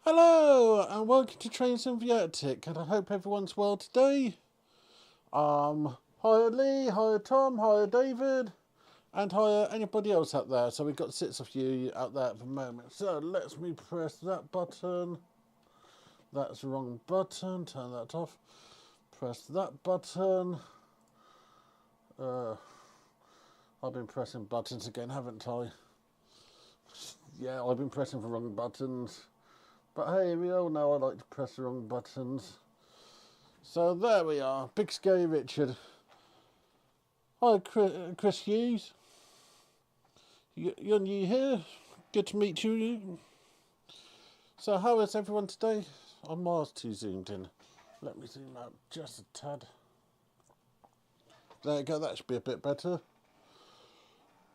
Hello and welcome to Trains and Viatic, and I hope everyone's well today. Hiya Lee, hiya Tom, hiya David, and hiya anybody else out there. So we've got 6 of you out there at the moment. So let me press that button. That's the wrong button. Turn that off. Press that button. I've been pressing buttons again, haven't I? Yeah, I've been pressing the wrong buttons. But hey, we all know I like to press the wrong buttons. So there we are, Big Scary Richard. Hi Chris Hughes. You're new here. Good to meet you. So how is everyone today? I'm miles too zoomed in. Let me zoom out just a tad. There you go, that should be a bit better.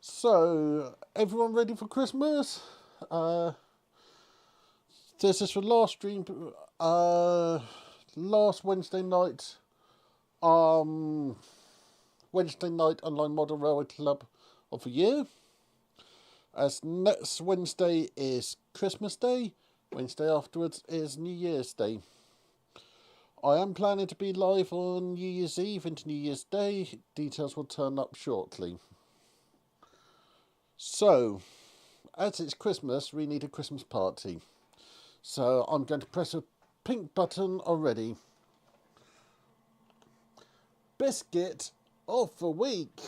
So, everyone ready for Christmas? This is the last stream, last Wednesday night online model railway club of the year. As next Wednesday is Christmas Day, Wednesday afterwards is New Year's Day. I am planning to be live on New Year's Eve into New Year's Day. Details will turn up shortly. So, as it's Christmas, we need a Christmas party. So I'm going to press a pink button already. Biscuit of the week.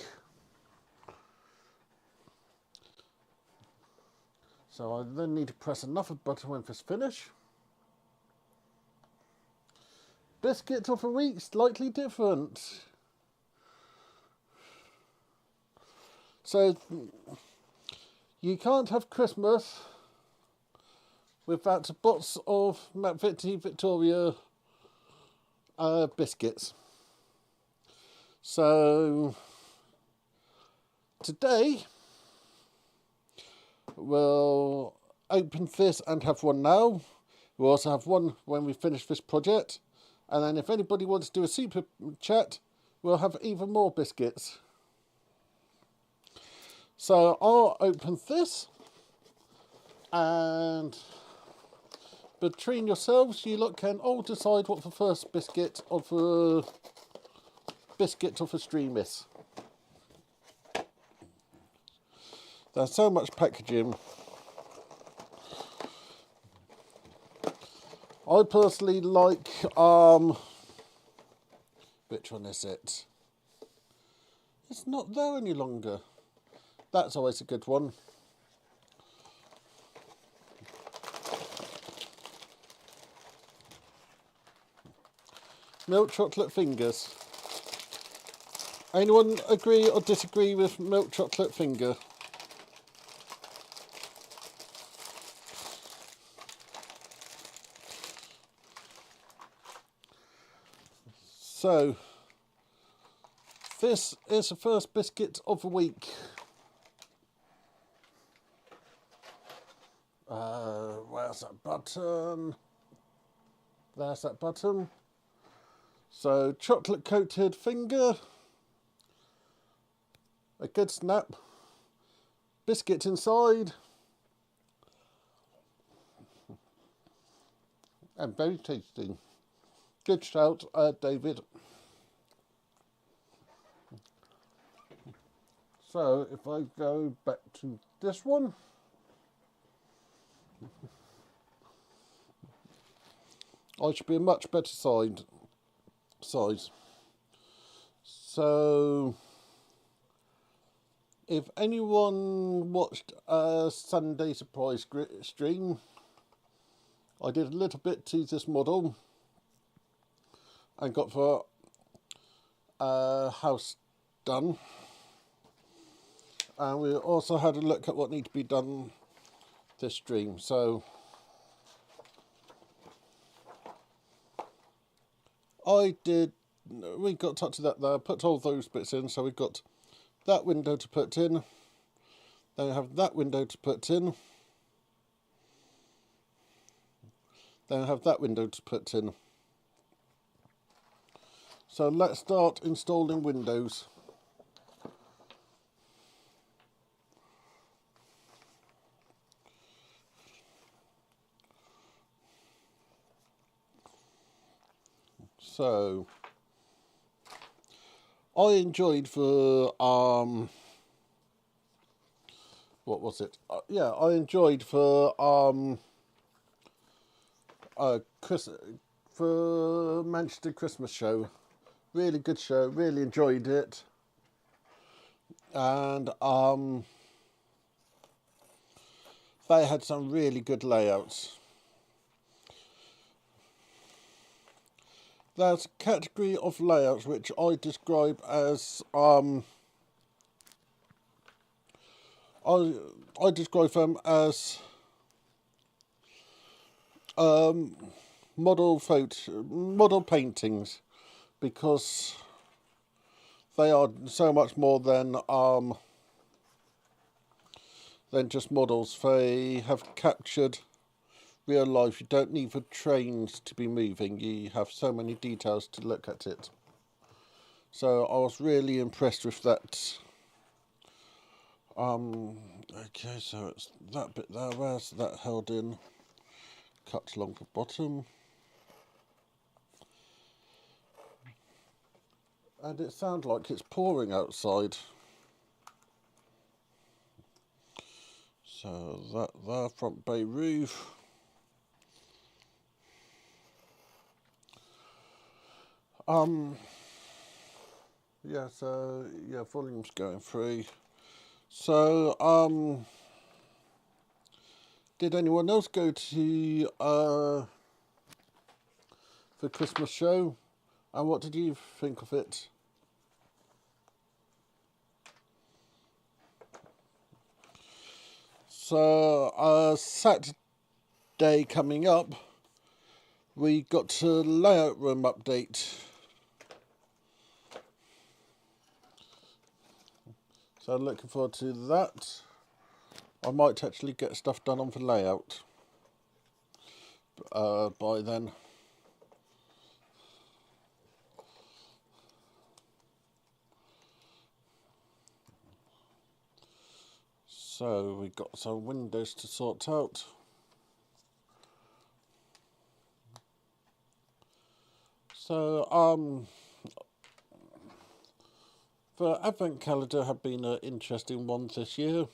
So I then need to press another button when this finish. Biscuit of the week, slightly different. So you can't have Christmas without a box of McVitie Victoria biscuits. So today we'll open this and have one now. We'll also have one when we finish this project. And then if anybody wants to do a super chat, we'll have even more biscuits. So I'll open this, and between yourselves, you lot can all decide what the first biscuit of the stream is. There's so much packaging. I personally like, which one is it? It's not there any longer. That's always a good one. Milk chocolate fingers. Anyone agree or disagree with milk chocolate finger? So, this is the first biscuit of the week. Where's that button? There's that button. So, chocolate coated finger. A good snap. Biscuit inside. And very tasty. Good shout, David. So, if I go back to this one. I should be a much better size. So, if anyone watched a Sunday surprise stream, I did a little bit to this model and got the house done. And we also had a look at what needs to be done this stream. So we got touch of that there, put all those bits in, so we've got that window to put in, then we have that window to put in, then I have that window to put in. So let's start installing windows. So I enjoyed the what was it? Yeah, I enjoyed the for Manchester Christmas show. Really good show. Really enjoyed it, and they had some really good layouts. There's a category of layouts which I describe as I describe them as model paintings, because they are so much more than just models. They have captured real life. You don't need the trains to be moving. You have so many details to look at it. So I was really impressed with that. Okay, so it's that bit there. Where's that held in? Cut along the bottom. And it sounds like it's pouring outside. So that there, front bay roof. Yeah, so yeah, volume's going through. So did anyone else go to the Christmas show? And what did you think of it? So Saturday coming up, we got a layout room update. So looking forward to that. I might actually get stuff done on the layout by then. So we've got some windows to sort out. So the Advent calendar have been an interesting one this year.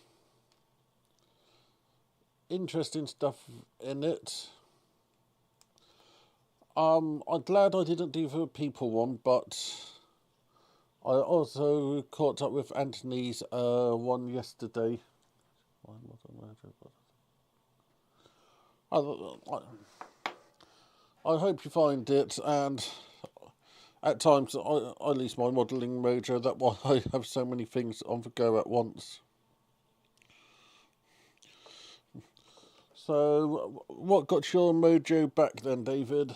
Interesting stuff in it. I'm glad I didn't do the people one, but I also caught up with Anthony's one yesterday. I hope you find it, and at times I lose my modelling mojo. That's why I have so many things on the go at once. So, what got your mojo back then, David?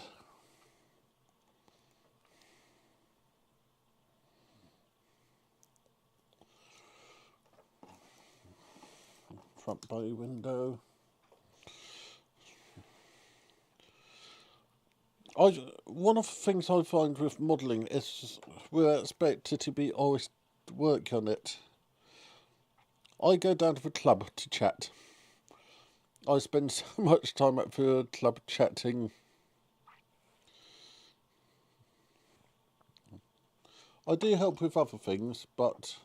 Front bay window. One of the things I find with modelling is we're expected to be always work on it. I go down to the club to chat. I spend so much time at the club chatting. I do help with other things, but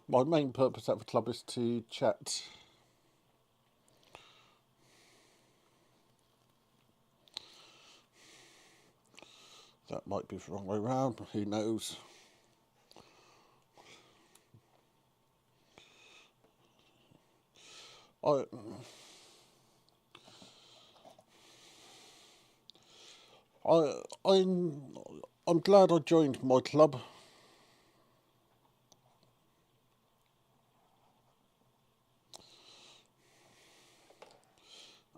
my main purpose at the club is to chat. That might be the wrong way round, who knows. I'm glad I joined my club.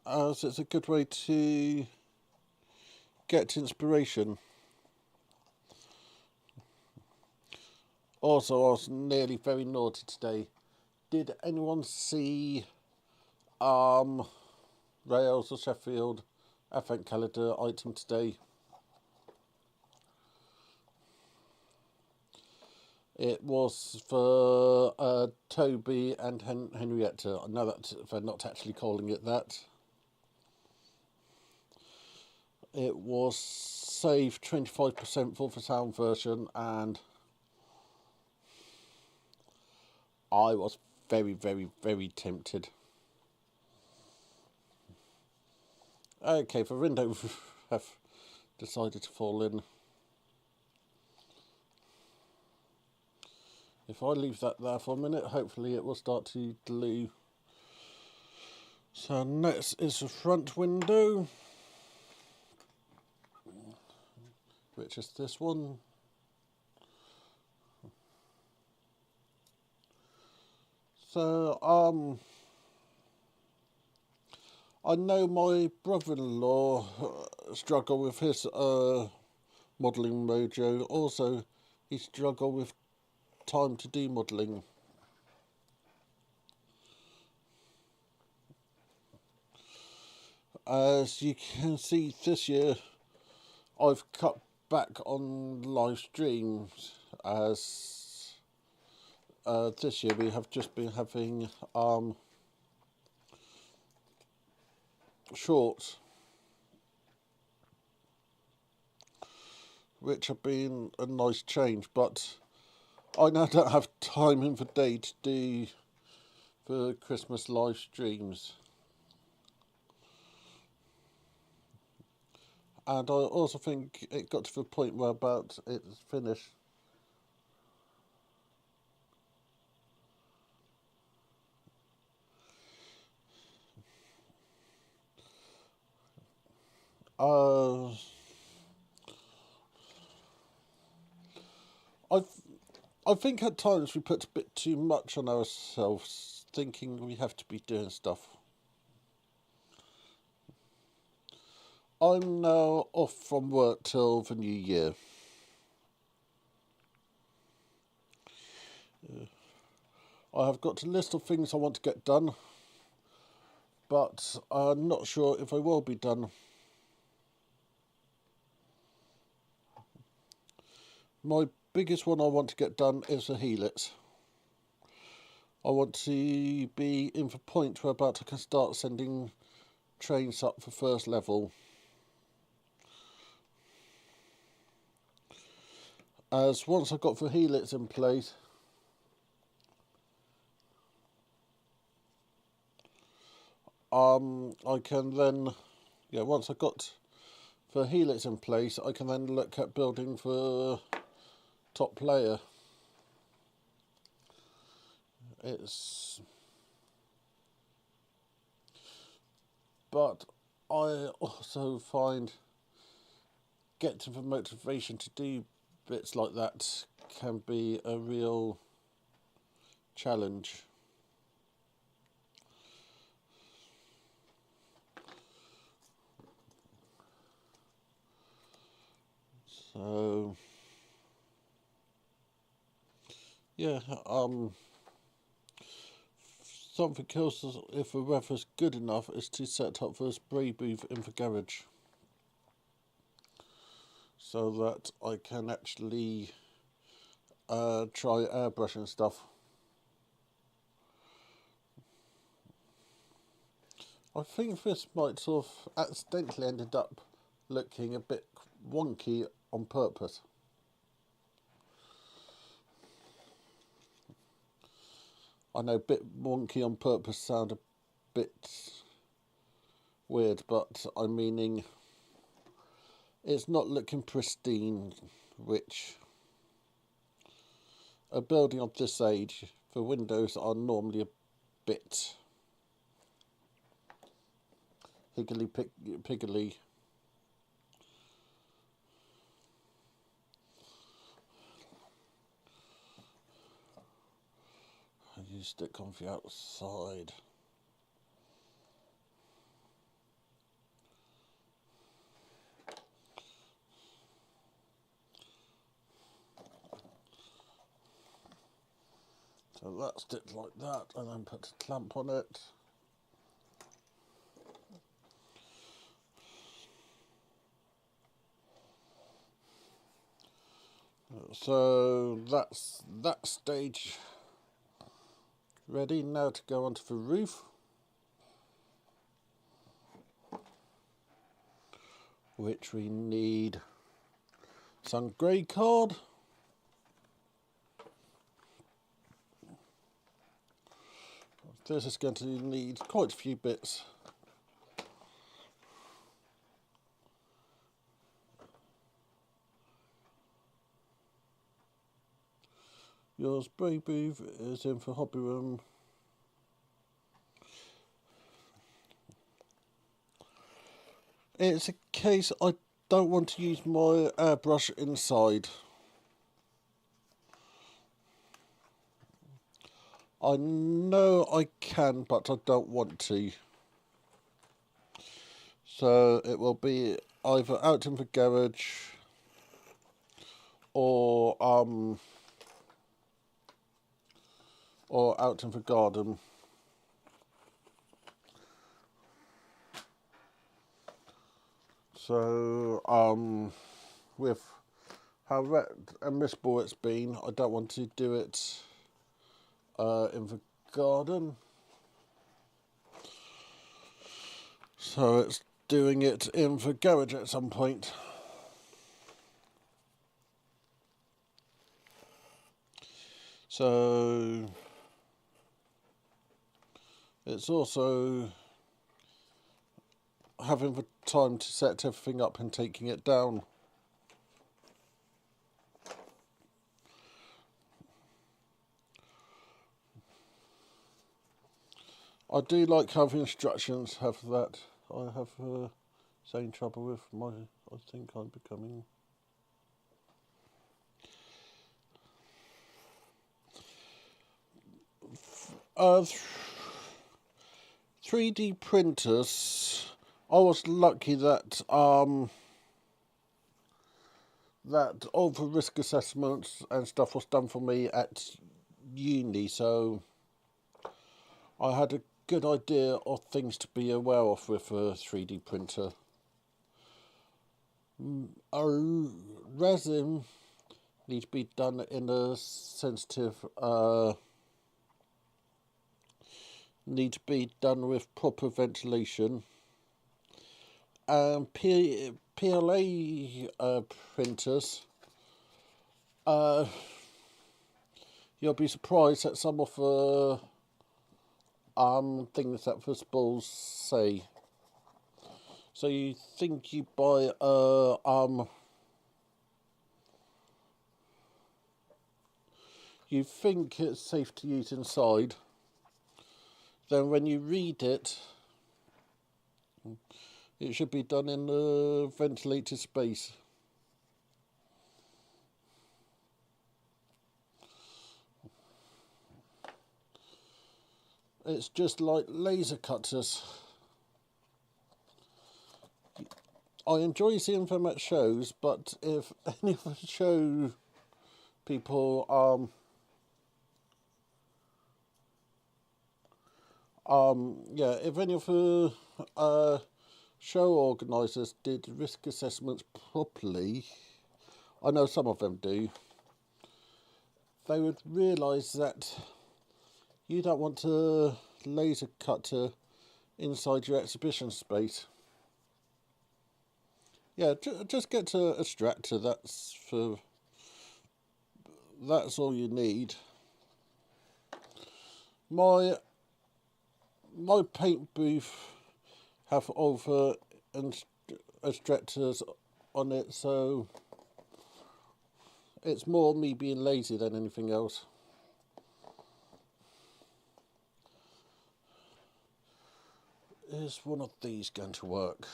As it's a good way to get inspiration. Also, I was nearly very naughty today. Did anyone see Rails or Sheffield Advent calendar item today? It was for Toby and Henrietta. I know that they're not actually calling it that. it was saved 25% for the sound version, and I was very, very, very tempted. Okay, the window have decided to fall in. If I leave that there for a minute, hopefully it will start to glue. So next is the front window, which is this one. So I know my brother-in-law struggled with his modelling mojo. Also, he struggled with time to do modelling. As you can see this year, I've cut back on live streams, as this year we have just been having shorts, which have been a nice change, but I now don't have time in the day to do the Christmas live streams. And I also think it got to the point where about it's finished. I think at times we put a bit too much on ourselves, thinking we have to be doing stuff. I'm now off from work till the new year. I have got a list of things I want to get done, but I'm not sure if I will be done. My biggest one I want to get done is the helix. I want to be in the point where about I can start sending trains up for first level. As once I've got the helix in place, I can then, once I've got the helix in place, I can then look at building the top player. But I also find getting the motivation to do bits like that can be a real challenge. So yeah, something else, if the weather's good enough, is to set up the spray booth in the garage, so that I can actually try airbrushing stuff. I think this might sort of accidentally ended up looking a bit wonky on purpose. I know bit wonky on purpose sound a bit weird, but I'm meaning it's not looking pristine, which a building of this age, the windows are normally a bit higgly-piggly. I used it on the outside. So that's it like that, and then put a clamp on it. So that's that stage ready. Now to go onto the roof. which we need some grey card. This is going to need quite a few bits. Your spray booth is in for hobby room. It's a case I don't want to use my airbrush inside. I know I can, but I don't want to. So it will be either out in the garage or out in the garden. So with how red and miserable it's been, I don't want to do it in the garden. So it's doing it in the garage at some point. So it's also having the time to set everything up and taking it down. I do like how the instructions have that. I have same trouble with my, I think I'm becoming. 3D printers. I was lucky that that all the risk assessments and stuff was done for me at uni, so I had a good idea of things to be aware of with a 3D printer. Resin needs to be done in a sensitive, need to be done with proper ventilation. PLA printers, you'll be surprised at some of the things that the spools say. So you think you buy you think it's safe to use inside, then when you read it, it should be done in a ventilated space. It's just like laser cutters. I enjoy seeing them at shows, but if any of the show people if any of the show organisers did risk assessments properly, I know some of them do, they would realise that you don't want a laser cutter inside your exhibition space. Yeah, just get to a extractor. That's all you need. My paint booth have over extractors on it, so it's more me being lazy than anything else. Is one of these going to work?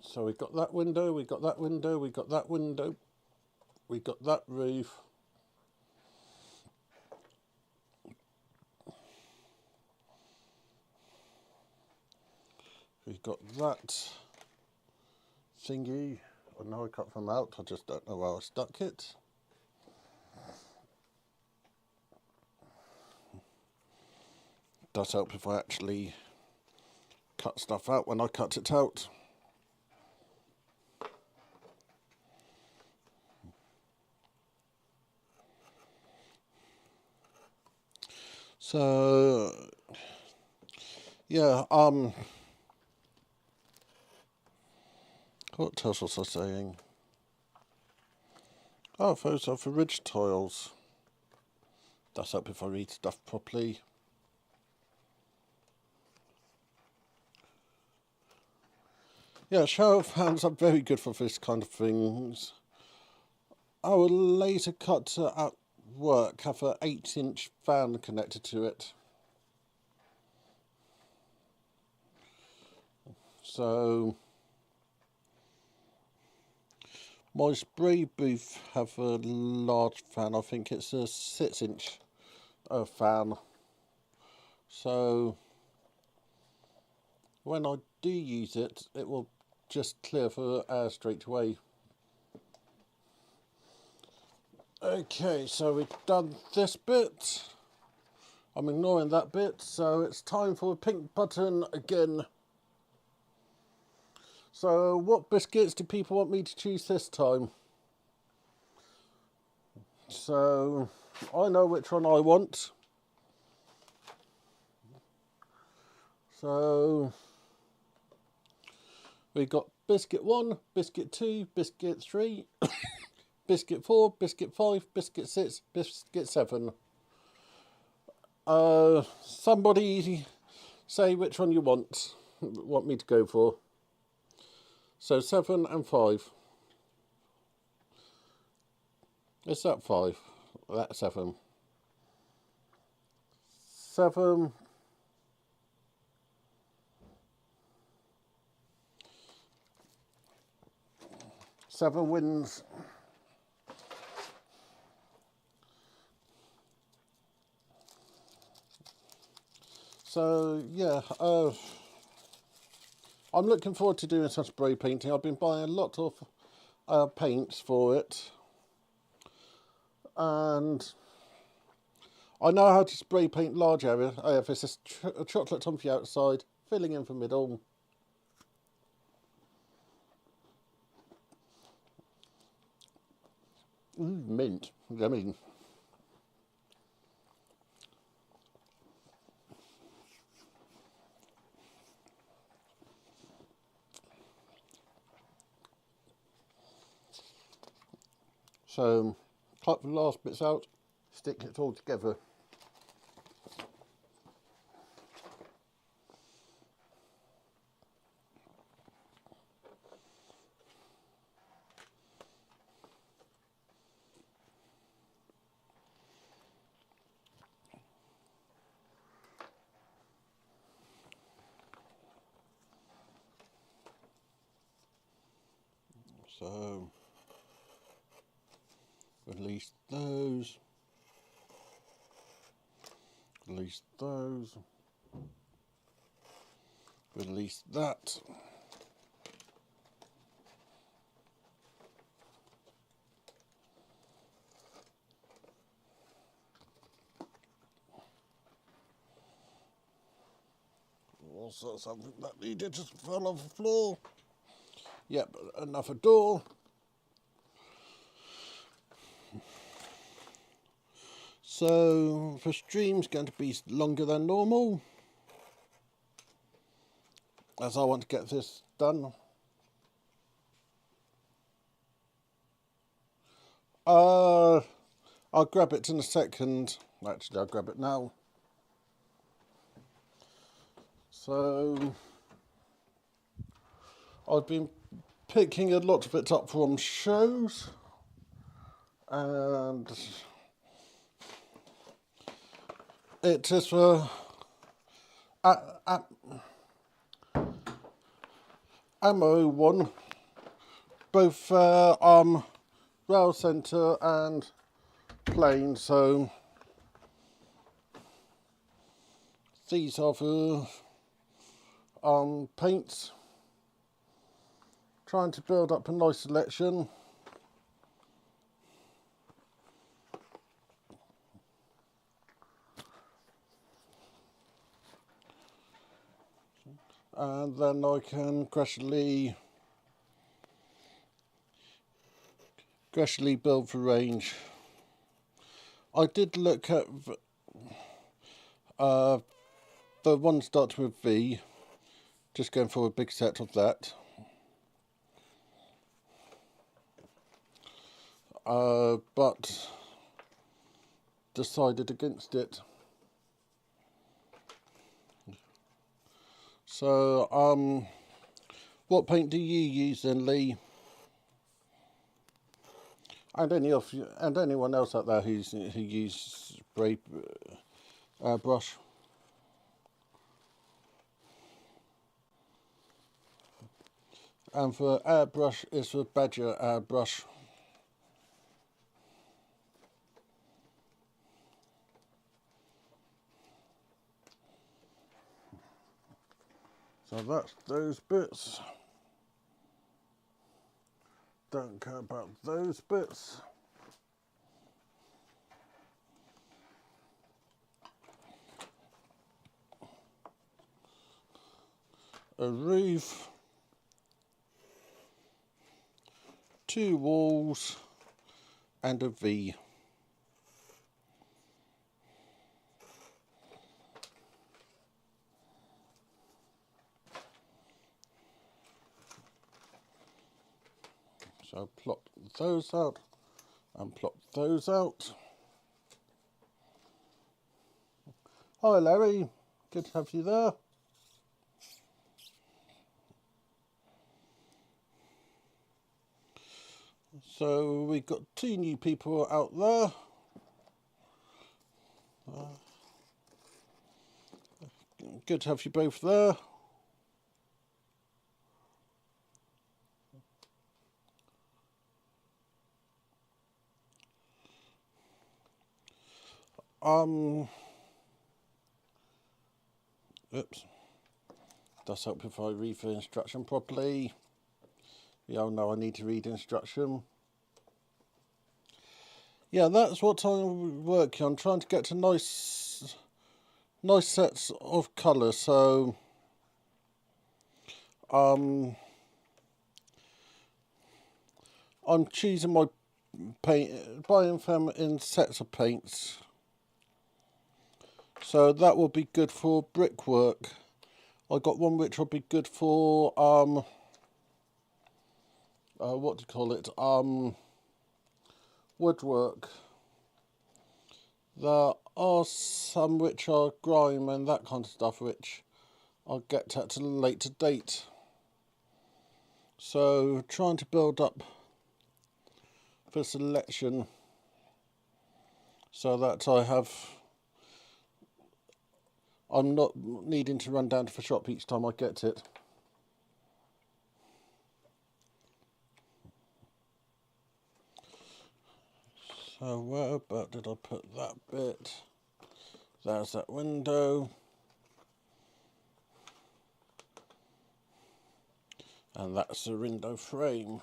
So we got that window, we got that window, we got that window, we got that roof. We got that thingy. I know I cut them out, I just don't know where I stuck it. Does help if I actually cut stuff out when I cut it out. So yeah, what else was I saying? Oh, those are for ridge tiles. That's up if I read stuff properly. Yeah, shower fans are very good for this kind of things. Our laser cutter at work have an 8-inch fan connected to it. So my spray booth have a large fan. I think it's a 6-inch fan. So when I do use it, it will just clear for air straight away. Okay, so we've done this bit. I'm ignoring that bit, so it's time for a pink button again. So what biscuits do people want me to choose this time? So I know which one I want. So we got biscuit 1, biscuit 2, biscuit 3, biscuit 4, biscuit 5, biscuit 6, biscuit 7. Somebody say which one you want me to go for. So 7 and 5. Is that 5? That's 7. 7. 7 wins. So yeah, I'm looking forward to doing some spray painting. I've been buying a lot of paints for it, and I know how to spray paint large area. I have this chocolate on the outside, filling in the middle. Mint, yummy. So, cut the last bits out, stick it all together. So, release those, release those, release that. Also something that needed just fell off the floor. Yep, another door. So the stream's going to be longer than normal, as I want to get this done. I'll grab it in a second. Actually, I'll grab it now. So I've been picking a lot of it up from shows, and it is for ammo one, both rail centre and plane. So these are the paints. Trying to build up a nice selection. And then I can gradually build the range. I did look at The one starts with V, just going for a big set of that. But decided against it. So, what paint do you use then, Lee? And anyone else out there who uses spray brush? And for airbrush, it's for Badger airbrush. So that's those bits. Don't care about those bits. A roof, 2 walls, and a V. So plot those out and plot those out. Hi Larry, good to have you there. So we've got 2 new people out there. Good to have you both there. Oops. Does help if I read the instruction properly. You all know I need to read instruction. Yeah, that's what I'm working on, trying to get to nice sets of colour. So I'm choosing my paint, buying them in sets of paints. So that will be good for brickwork. I got one which will be good for what do you call it? Woodwork. There are some which are grime and that kind of stuff, which I'll get to at a later date. So trying to build up for selection so that I'm not needing to run down to the shop each time I get it. So where about did I put that bit? There's that window. And that's the window frame.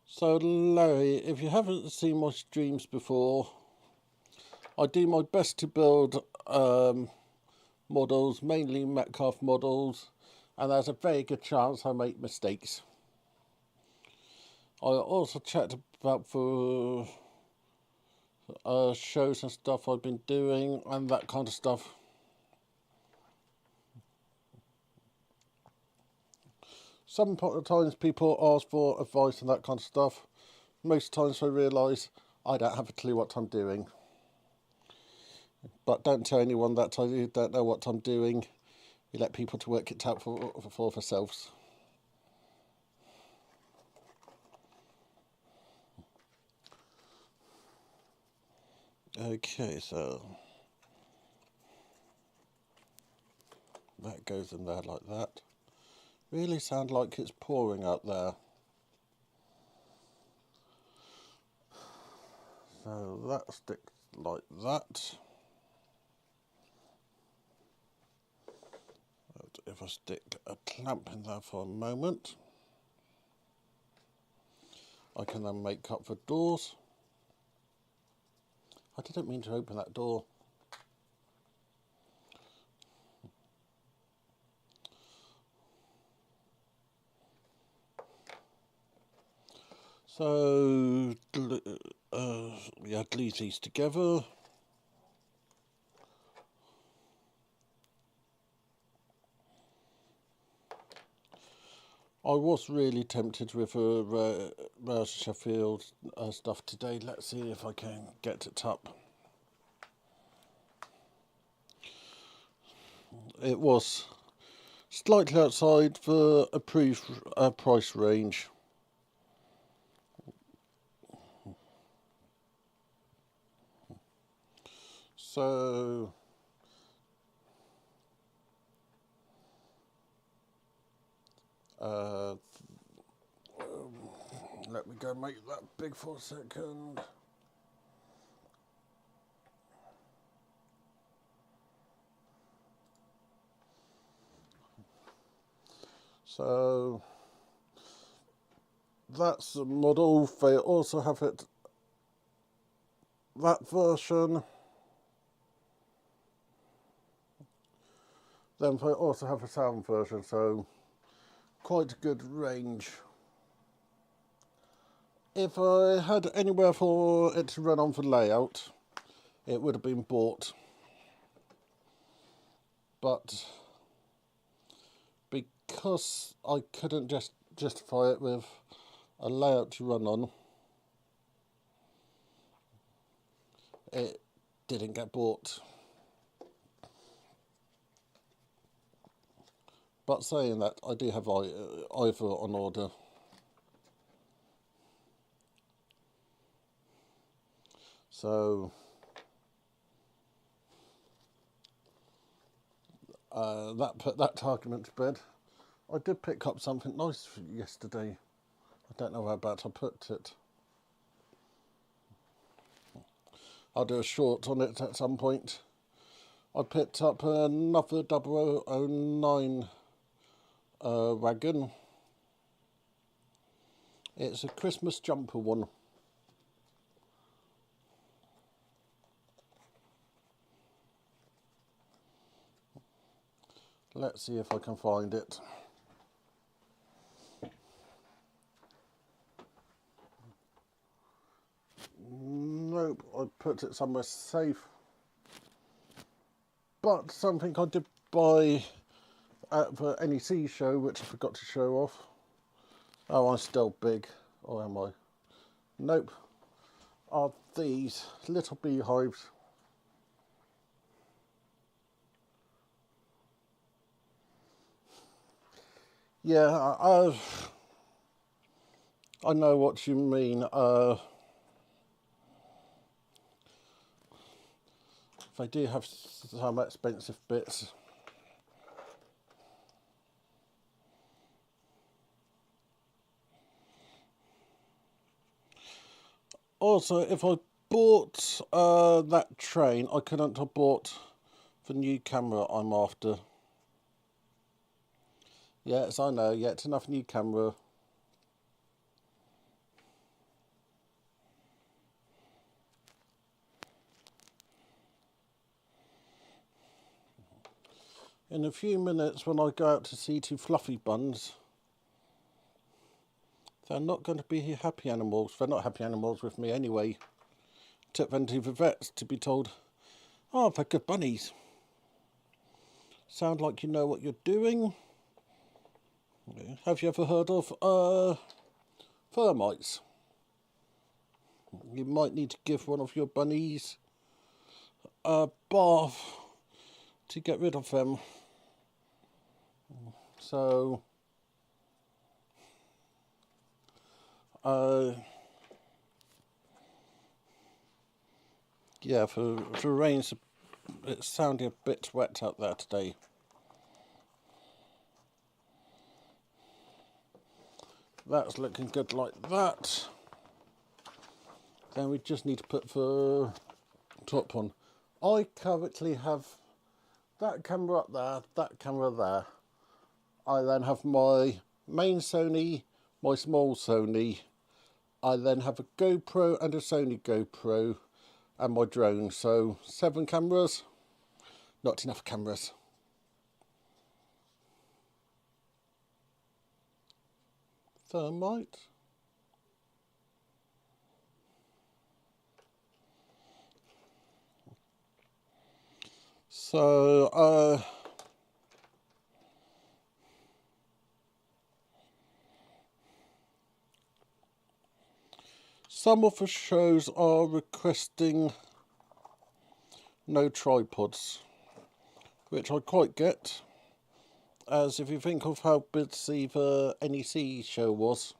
So Larry, if you haven't seen my streams before, I do my best to build models, mainly Metcalfe models, and there's a very good chance I make mistakes. I also chat about for shows and stuff I've been doing and that kind of stuff. Sometimes people ask for advice and that kind of stuff. Most times I realise I don't have a clue what I'm doing. But don't tell anyone that I don't know what I'm doing. You let people to work it out for themselves. Okay, so that goes in there like that. Really sound like it's pouring out there. So that sticks like that. If I stick a clamp in there for a moment, I can then make up for doors. I didn't mean to open that door. So, yeah, glue these together. I was really tempted with a Rouse Sheffield stuff today. Let's see if I can get it up. It was slightly outside the approved price range. So let me go make that big for a second. So that's the model. They also have it, that version. Then they also have a sound version, so quite a good range. If I had anywhere for it to run on for layout, it would have been bought. But because I couldn't just justify it with a layout to run on, it didn't get bought. But saying that, I do have either on order. So that put that argument to bed. I did pick up something nice yesterday. I don't know whereabouts I put it. I'll do a short on it at some point. I picked up another 0009 wagon. It's a Christmas jumper one. Let's see if I can find it. Nope, I put it somewhere safe. But something I did buy at the NEC show, which I forgot to show off. Oh, I'm still big, or am I? Nope. Are these little beehives. Yeah, I know what you mean. They do have some expensive bits. Also, if I bought that train, I couldn't have bought the new camera I'm after. Yes, I know, yet enough new camera. In a few minutes, when I go out to see two fluffy buns, they're not going to be happy animals. They're not happy animals with me anyway. Took them to the vets to be told, oh, they're good bunnies. Sound like you know what you're doing. Have you ever heard of termites? You might need to give one of your bunnies a bath to get rid of them. So yeah, for rains, it's sounding a bit wet out there today. That's looking good like that. Then we just need to put the top on. I currently have that camera up there, that camera there. I then have my main Sony, my small Sony. I then have a GoPro and a Sony GoPro and my drone. So 7 cameras, not enough cameras. Thermite. So Some of the shows are requesting no tripods, which I quite get, as if you think of how busy the NEC show was,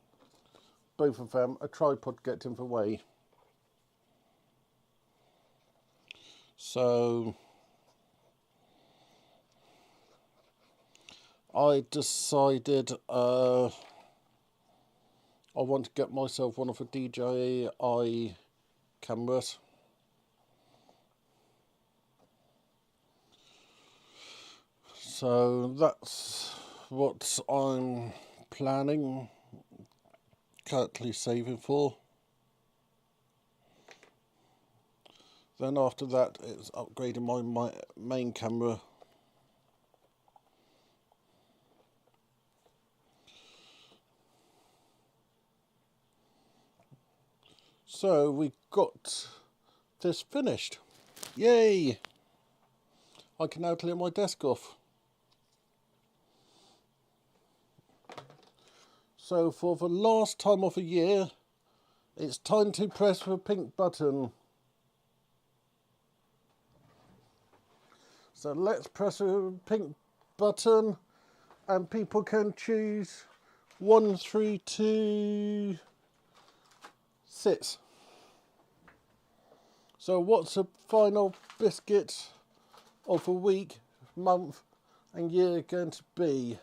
both of them, a tripod gets in the way. So I decided I want to get myself one of the DJI cameras. So that's what I'm planning, currently saving for. Then after that, it's upgrading my main camera. So we got this finished. Yay! I can now clear my desk off. So for the last time of the year, it's time to press the pink button. So let's press the pink button and people can choose 1 through to 6. So what's the final biscuit of the week, month and year going to be?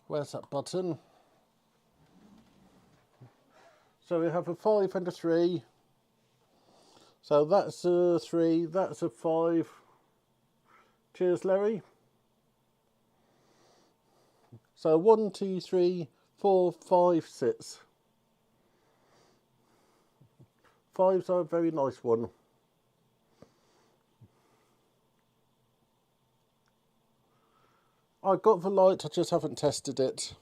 Where's that button? So we have a 5 and a 3. So that's a 3, that's a 5. Cheers, Larry. So 1, 2, 3, 4, 5, 6. 5's are a very nice one. I got the light, I just haven't tested it.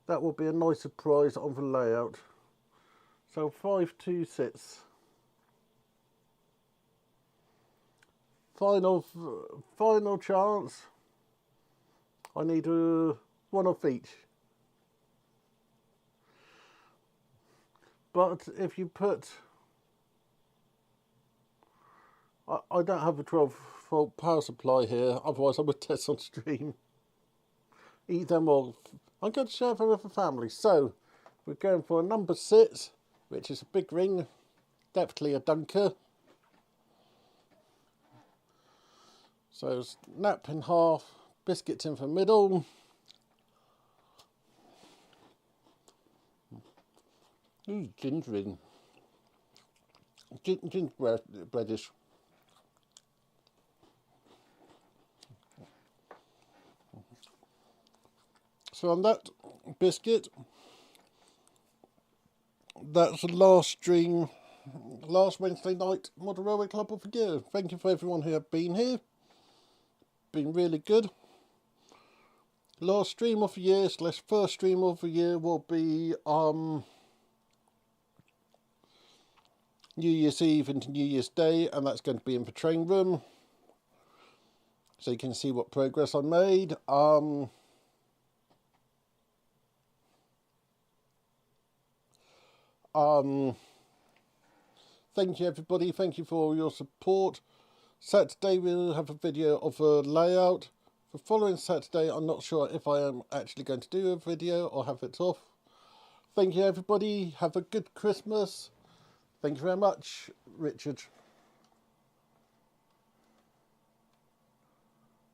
That will be a nice surprise on the layout. So 5, 2, 6. Final chance. I need one of each. But if you put, I don't have a 12-volt power supply here, otherwise I would test on stream. Eat them all. I'm going to share them with the family. So we're going for a number 6, which is a big ring, definitely a dunker. So snap in half, biscuits in the middle. Ooh, gingery. Gingerbreadish. So on that biscuit, that's the last stream, last Wednesday night Model Railway Club of the year. Thank you for everyone who have been here. Been really good. Last stream of the year / first stream of the year will be New Year's Eve into New Year's Day, and that's going to be in the train room, so you can see what progress I made. Thank you everybody, thank you for all your support. Saturday we'll have a video of a layout. The following Saturday I'm not sure if I am actually going to do a video or have it off. Thank you everybody, have a good Christmas. Thank you very much, Richard.